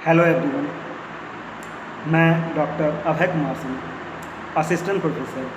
Hello everyone. मैं doctor Abhay Kumar Singh, assistant professor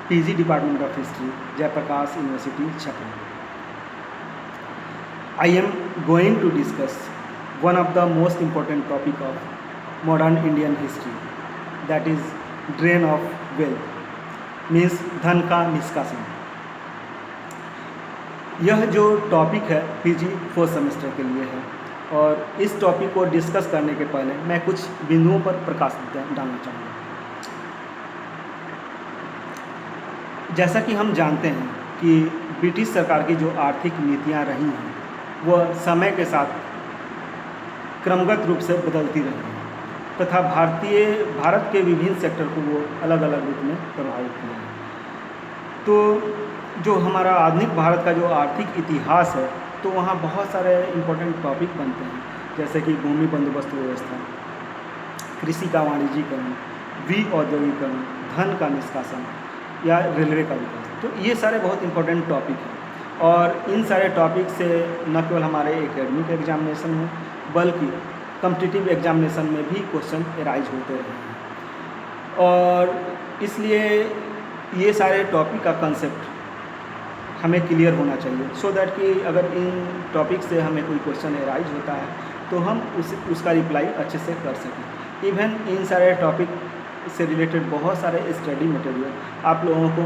PG department of history, Jayaprakash university Chhapra. I am going to discuss one of the most important topic of modern Indian history, that is drain of wealth, means धन का निष्कासन। यह जो topic है PG 4th semester के लिए है, और इस टॉपिक को डिस्कस करने के पहले मैं कुछ बिंदुओं पर प्रकाश डालना चाहूँगा। जैसा कि हम जानते हैं कि ब्रिटिश सरकार की जो आर्थिक नीतियाँ रही हैं वह समय के साथ क्रमगत रूप से बदलती रही हैं तथा भारत के विभिन्न सेक्टर को वो अलग अलग रूप में प्रभावित किया है। तो जो हमारा आधुनिक भारत का जो आर्थिक इतिहास है, तो वहाँ बहुत सारे इम्पोर्टेंट टॉपिक बनते हैं, जैसे कि भूमि बंदोबस्त व्यवस्था, कृषि का वाणिज्यीकरण, औद्योगिकरण, धन का निष्कासन या रेलवे का विकास। तो ये सारे बहुत इम्पोर्टेंट टॉपिक हैं, और इन सारे टॉपिक से न केवल हमारे एकेडमिक एग्जामिनेशन में बल्कि कॉम्पिटिटिव एग्जामिनेशन में भी क्वेश्चन एराइज होते रहे हैं। और इसलिए ये सारे टॉपिक का कंसेप्ट हमें क्लियर होना चाहिए, सो दैट कि अगर इन टॉपिक से हमें कोई क्वेश्चन एराइज होता है तो हम उसका रिप्लाई अच्छे से कर सकें। इवन इन सारे टॉपिक से रिलेटेड बहुत सारे स्टडी मटेरियल आप लोगों को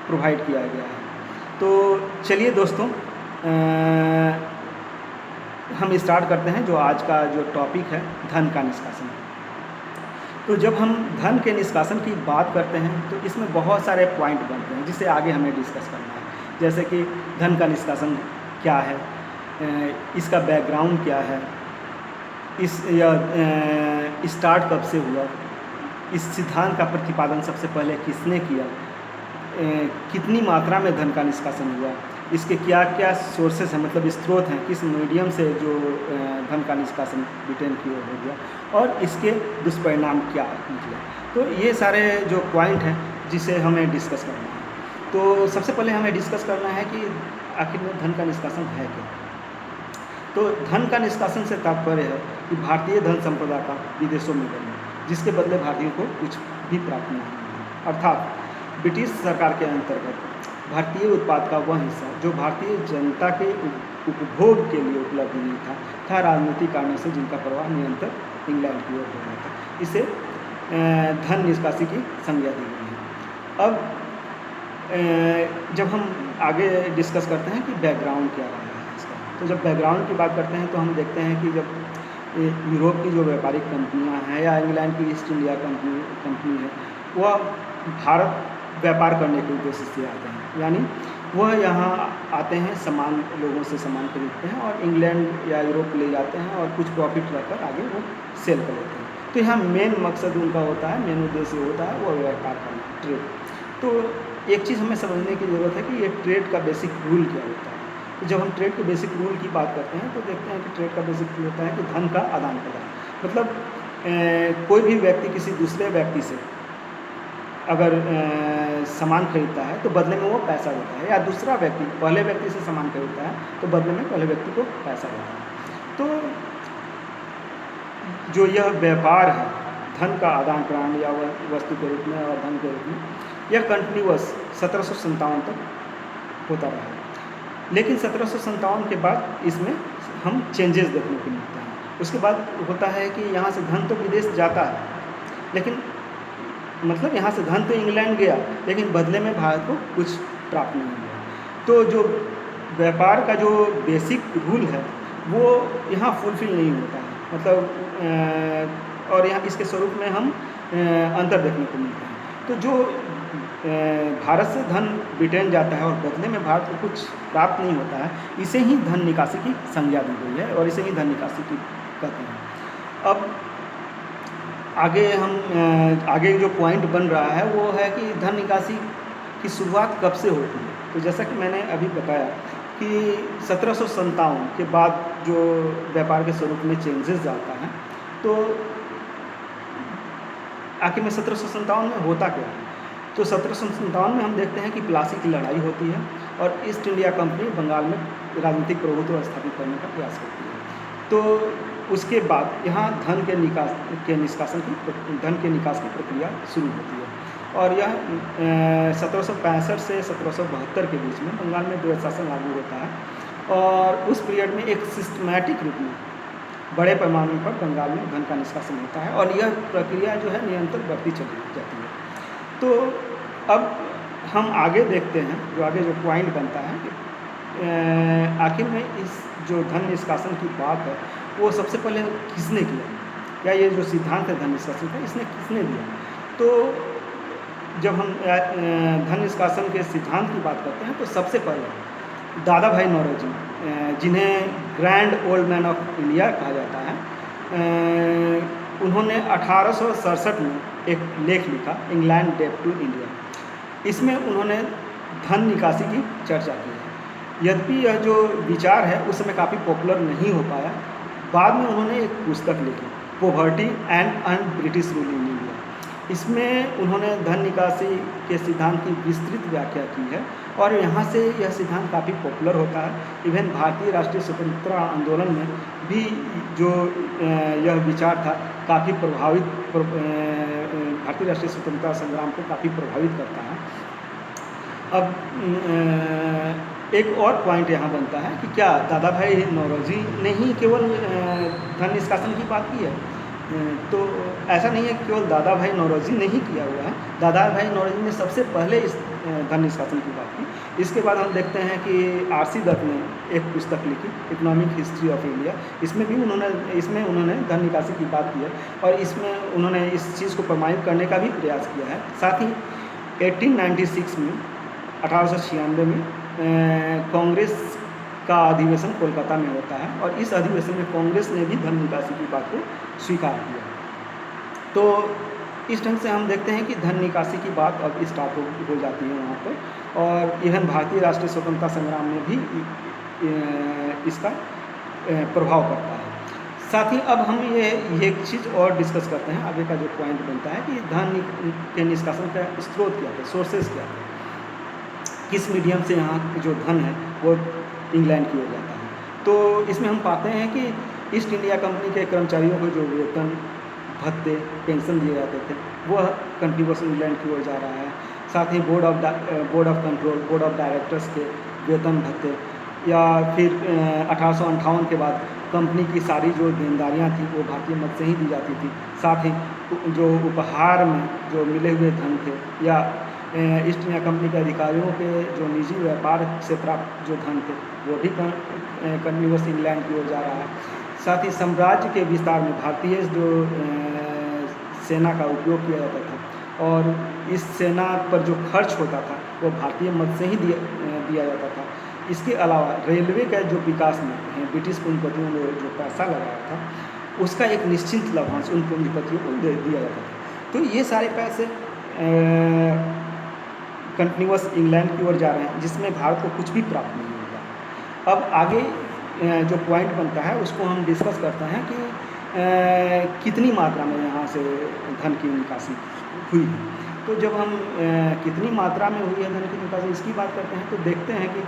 प्रोवाइड किया गया है। तो चलिए दोस्तों, हम स्टार्ट करते हैं जो आज का जो टॉपिक है, धन का निष्कासन। तो जब हम धन के निष्कासन की बात करते हैं तो इसमें बहुत सारे पॉइंट बनते हैं जिसे आगे हमें डिस्कस करना है, जैसे कि धन का निष्कासन क्या है, इसका बैकग्राउंड क्या है, स्टार्ट कब से हुआ, इस सिद्धांत का प्रतिपादन सबसे पहले किसने किया, कितनी मात्रा में धन का निष्कासन हुआ, इसके क्या क्या सोर्सेस हैं, मतलब स्रोत हैं, किस मीडियम से जो धन का निष्कासन ब्रिटेन की ओर हो गया, और इसके दुष्परिणाम क्या निकले। तो ये सारे जो पॉइंट हैं जिसे हमें डिस्कस करना है। तो सबसे पहले हमें डिस्कस करना है कि आखिर में धन का निष्कासन है क्या। तो धन का निष्कासन से तात्पर्य है कि भारतीय धन संपदा का विदेशों में करना, जिसके बदले भारतीयों को कुछ भी प्राप्त नहीं हुआ। अर्थात ब्रिटिश सरकार के अंतर्गत भारतीय उत्पाद का वह हिस्सा जो भारतीय जनता के उपभोग के लिए उपलब्ध नहीं था राजनीतिक कारणों से जिनका प्रवाह निरंतर इंग्लैंड की ओर हो रहा था, इसे धन निष्कासी की संज्ञा दी गई है। अब जब हम आगे डिस्कस करते हैं कि बैकग्राउंड क्या रहा है इसका, तो जब बैकग्राउंड की बात करते हैं तो हम देखते हैं कि जब यूरोप की जो व्यापारिक कंपनियां हैं या इंग्लैंड की ईस्ट इंडिया कंपनी है, वह भारत व्यापार करने के उद्देश्य से आते हैं, यानी वह यहाँ आते हैं, सामान लोगों से सामान खरीदते हैं और इंग्लैंड या यूरोप ले जाते हैं और कुछ प्रॉफिट रखकर आगे वो सेल कर लेते हैं। तो यहाँ मेन मकसद उनका होता है, मेन उद्देश्य होता है वो व्यापार करना, ट्रेड। तो एक चीज़ हमें समझने की ज़रूरत है कि ये ट्रेड का बेसिक रूल क्या होता है। तो जब हम ट्रेड के बेसिक रूल की बात करते हैं तो देखते हैं कि ट्रेड का बेसिक रूल होता है कि धन का आदान प्रदान, मतलब कोई भी व्यक्ति किसी दूसरे व्यक्ति से अगर सामान खरीदता है तो बदले में वो पैसा देता है, या दूसरा व्यक्ति पहले व्यक्ति से सामान खरीदता है तो बदले में पहले व्यक्ति को पैसा देता है। तो जो यह व्यापार है धन का आदान प्रदान या वस्तु के रूप में और धन के रूप में, यह कंटिन्यूअस 1757 तक होता रहा। लेकिन 1757 के बाद इसमें हम चेंजेस देखने को मिलते हैं। उसके बाद होता है कि यहाँ से धन तो विदेश जाता है, लेकिन मतलब यहाँ से धन तो इंग्लैंड गया, लेकिन बदले में भारत को कुछ प्राप्त नहीं हुआ। तो जो व्यापार का जो बेसिक रूल है वो यहाँ फुलफिल नहीं होता है, मतलब और यहाँ इसके स्वरूप में हम अंतर देखने को मिलते हैं। तो जो भारत से धन ब्रिटेन जाता है और बदले में भारत को कुछ प्राप्त नहीं होता है, इसे ही धन निकासी की संज्ञा दी गई है और इसे ही धन निकासी की कहते हैं। अब आगे जो पॉइंट बन रहा है वो है कि धन निकासी की शुरुआत कब से होती है। तो जैसा कि मैंने अभी बताया कि 1757 के बाद जो व्यापार के स्वरूप में चेंजेस आता है, तो आखिर में 1757 में होता क्या है। तो 1757 में हम देखते हैं कि प्लासी की लड़ाई होती है और ईस्ट इंडिया कंपनी बंगाल में राजनीतिक प्रभुत्व स्थापित करने का प्रयास करती है। तो उसके बाद यहाँ धन के निकास की प्रक्रिया शुरू होती है। और यह 1765 से 1772 के बीच में बंगाल में द्वैत शासन लागू होता है, और उस पीरियड में एक सिस्टमैटिक रूप में बड़े पैमाने पर बंगाल में धन का निष्कासन होता है, और यह प्रक्रिया जो है निरंतर बढ़ती चली जाती है। तो अब हम आगे देखते हैं, जो पॉइंट बनता है कि आखिर में इस जो धन निष्कासन की बात है वो सबसे पहले किसने किया, या ये जो सिद्धांत है धन निष्कासन का, इसने किसने दिया। तो जब हम धन निष्कासन के सिद्धांत की बात करते हैं तो सबसे पहले दादा भाई नौरोजी, जिन्हें grand old man of India कहा जाता है, उन्होंने 1867 में एक लेख लिखा, इंग्लैंड डेट टू इंडिया। इसमें उन्होंने धन निकासी की चर्चा की है। यद्यपि यह जो विचार है उस समय काफ़ी पॉपुलर नहीं हो पाया। बाद में उन्होंने एक पुस्तक लिखी, poverty and un British rule in India. इसमें उन्होंने धन निकासी के सिद्धांत की विस्तृत व्याख्या की है, और यहाँ से यह सिद्धांत काफ़ी पॉपुलर होता है। इवन भारतीय राष्ट्रीय स्वतंत्रता आंदोलन में भी जो यह विचार था काफ़ी भारतीय राष्ट्रीय स्वतंत्रता संग्राम को काफ़ी प्रभावित करता है। अब एक और पॉइंट यहाँ बनता है कि क्या दादा भाई नौरोजी ने ही केवल धन निष्कासन की बात की है। तो ऐसा नहीं है कि केवल दादा भाई नौरोजी ने ही किया हुआ है। दादा भाई नौरोजी ने सबसे पहले इस धन निष्कासन की बात की। इसके बाद हम देखते हैं कि R.C. दत्त ने एक पुस्तक लिखी, इकोनॉमिक हिस्ट्री ऑफ इंडिया। इसमें उन्होंने धन निकासी की बात की है, और इसमें उन्होंने इस चीज़ को प्रमाणित करने का भी प्रयास किया है। साथ ही 1896 में 1896 में कांग्रेस का अधिवेशन कोलकाता में होता है, और इस अधिवेशन में कांग्रेस ने भी धन निकासी की बात को स्वीकार किया। तो इस ढंग से हम देखते हैं कि धन निकासी की बात अब स्टार्ट हो जाती है वहाँ पर, और इवन भारतीय राष्ट्रीय स्वतंत्रता संग्राम में भी इसका प्रभाव पड़ता है। साथ ही अब हम ये एक चीज़ और डिस्कस करते हैं, आगे का जो पॉइंट बनता है कि धन के निष्कासन का स्रोत क्या थे, सोर्सेज क्या थे, किस मीडियम से यहाँ जो धन है वो इंग्लैंड की ओर जाता है। तो इसमें हम पाते हैं कि ईस्ट इंडिया कंपनी के कर्मचारियों को जो वेतन, भत्ते, पेंशन दिए जाते थे वह कंटिन्यूअस इंग्लैंड की ओर जा रहा है। साथ ही board of control, board of directors के वेतन भत्ते, या फिर 1858 के बाद कंपनी की सारी जो देनदारियाँ थी वो भारतीय मद से ही दी जाती थी। साथ ही जो उपहार में जो मिले हुए धन थे, या ईस्ट इंडिया कंपनी के अधिकारियों के जो निजी व्यापार से प्राप्त जो धन थे वो भी कंटिन्यूअस इंग्लैंड की ओर जा रहा है। साथ ही साम्राज्य के विस्तार में भारतीय जो सेना का उपयोग किया जाता था, और इस सेना पर जो खर्च होता था वो भारतीय मद से ही दिया जाता था। इसके अलावा रेलवे का जो विकास में ब्रिटिश पूंजीपतियों ने जो पैसा लगाया था उसका एक निश्चित लाभांश उन पूंजीपतियों को दिया जाता था। तो ये सारे पैसे कंटिन्यूअस इंग्लैंड की ओर जा रहे हैं, जिसमें भारत को कुछ भी प्राप्त नहीं होता। अब आगे जो पॉइंट बनता है उसको हम डिस्कस करते हैं कि कितनी मात्रा में यहाँ से धन की निकासी हुई है। तो जब हम कितनी मात्रा में हुई है धन की निकासी इसकी बात करते हैं, तो देखते हैं कि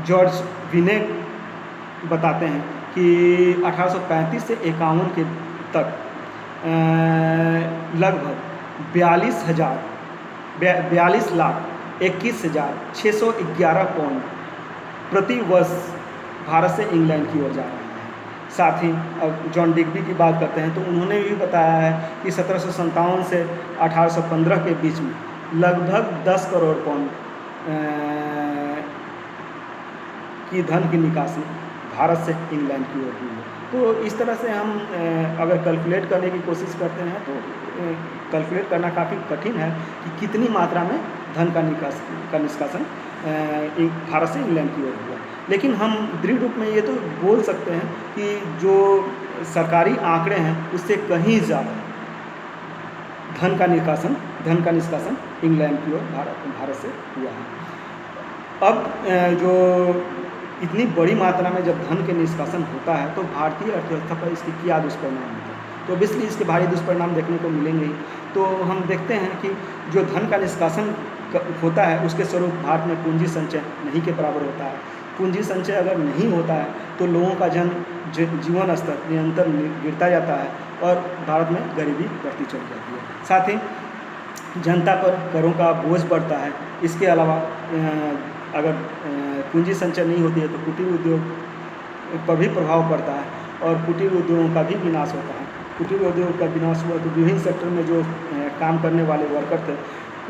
जॉर्ज विनेट बताते हैं कि 1835 से 51 के तक लगभग 42,21,611 पाउंड प्रति वर्ष भारत से इंग्लैंड की ओर जा रहा है। साथ ही अब जॉन डिग्बी की बात करते हैं तो उन्होंने भी बताया है कि 1757 से 1815 के बीच में लगभग 10 करोड़ पाउंड की धन की निकासी भारत से इंग्लैंड की ओर हुई है। तो इस तरह से हम अगर कैलकुलेट करने की कोशिश करते हैं तो कैलकुलेट करना काफ़ी कठिन है कि कितनी मात्रा में धन का निष्कासन भारत से इंग्लैंड की ओर हुआ। लेकिन हम दृढ़ रूप में ये तो बोल सकते हैं कि जो सरकारी आंकड़े हैं उससे कहीं ज़्यादा धन का निष्कासन इंग्लैंड की ओर भारत से हुआ है। अब जो इतनी बड़ी मात्रा में जब धन के निष्कासन होता है तो भारतीय अर्थव्यवस्था पर इसके क्या दुष्परिणाम होते हैं, तो ऑब्वियसली इसके भारी दुष्परिणाम देखने को मिलेंगे ही। तो हम देखते हैं कि जो धन का निष्कासन होता है उसके स्वरूप भारत में पूंजी संचय नहीं के बराबर होता है। पूंजी संचय अगर नहीं होता है तो लोगों का जीवन स्तर निरंतर गिरता जाता है और भारत में गरीबी बढ़ती चली जाती है। साथ ही जनता पर करों का बोझ बढ़ता है। इसके अलावा अगर पूंजी संचय नहीं होती है तो कुटीर उद्योग पर भी प्रभाव पड़ता है और कुटीर उद्योगों का भी विनाश होता है। कुटीर उद्योग का विनाश हुआ तो विभिन्न सेक्टर में जो काम करने वाले वर्कर थे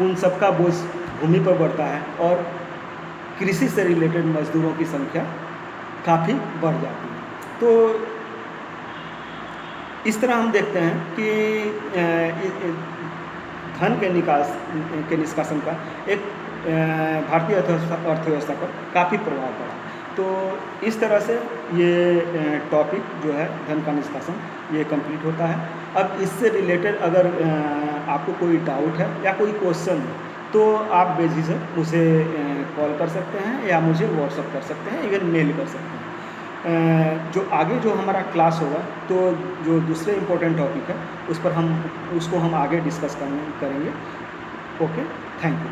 उन सबका बोझ भूमि पर बढ़ता है और कृषि से रिलेटेड मजदूरों की संख्या काफ़ी बढ़ जाती है। तो इस तरह हम देखते हैं कि धन के निष्कासन का एक भारतीय अर्थव्यवस्था पर काफ़ी प्रभाव पड़ा। तो इस तरह से ये टॉपिक जो है धन का निष्कासन ये कंप्लीट होता है। अब इससे रिलेटेड अगर आपको कोई डाउट है या कोई क्वेश्चन है तो आप बेझिझक मुझे कॉल कर सकते हैं या मुझे व्हाट्सअप कर सकते हैं, इवन मेल कर सकते हैं। जो आगे जो हमारा क्लास होगा तो जो दूसरे इम्पोर्टेंट टॉपिक है उस पर हम आगे डिस्कस करेंगे। Okay, thank you.